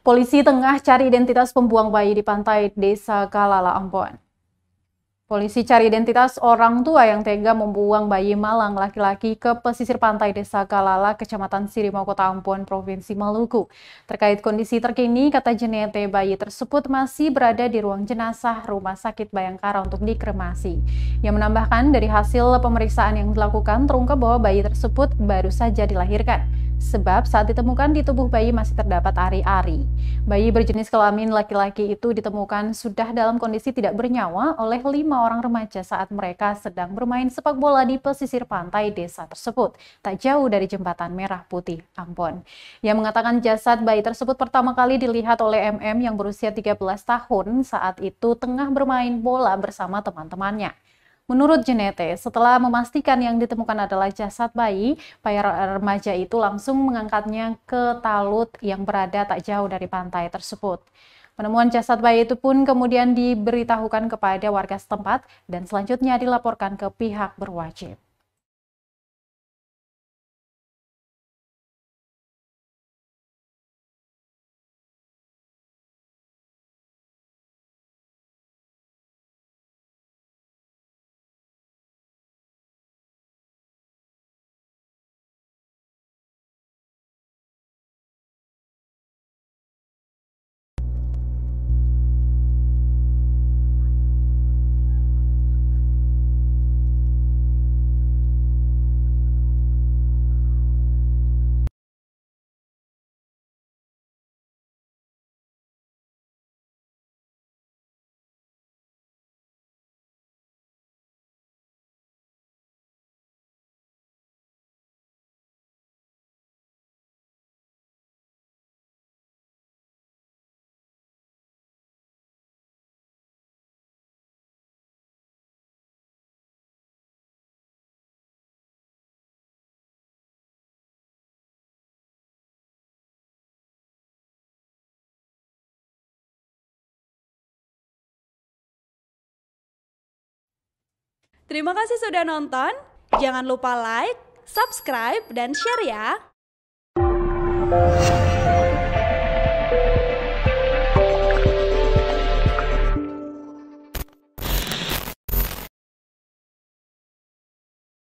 Polisi tengah cari identitas pembuang bayi di pantai Desa Kalala, Ambon. Polisi cari identitas orang tua yang tega membuang bayi malang laki-laki ke pesisir pantai Desa Kalala, Kecamatan Sirimau, Kota Ambon, Provinsi Maluku. Terkait kondisi terkini, kata Jenete, bayi tersebut masih berada di ruang jenazah Rumah Sakit Bayangkara untuk dikremasi. Ia menambahkan dari hasil pemeriksaan yang dilakukan terungkap bahwa bayi tersebut baru saja dilahirkan. Sebab saat ditemukan di tubuh bayi masih terdapat ari-ari. Bayi berjenis kelamin laki-laki itu ditemukan sudah dalam kondisi tidak bernyawa oleh 5 orang remaja saat mereka sedang bermain sepak bola di pesisir pantai desa tersebut, tak jauh dari Jembatan Merah Putih, Ambon. Ia mengatakan jasad bayi tersebut pertama kali dilihat oleh MM yang berusia 13 tahun saat itu tengah bermain bola bersama teman-temannya. Menurut Jenete, setelah memastikan yang ditemukan adalah jasad bayi, para remaja itu langsung mengangkatnya ke talut yang berada tak jauh dari pantai tersebut. Penemuan jasad bayi itu pun kemudian diberitahukan kepada warga setempat dan selanjutnya dilaporkan ke pihak berwajib. Terima kasih sudah nonton. Jangan lupa like, subscribe, dan share ya.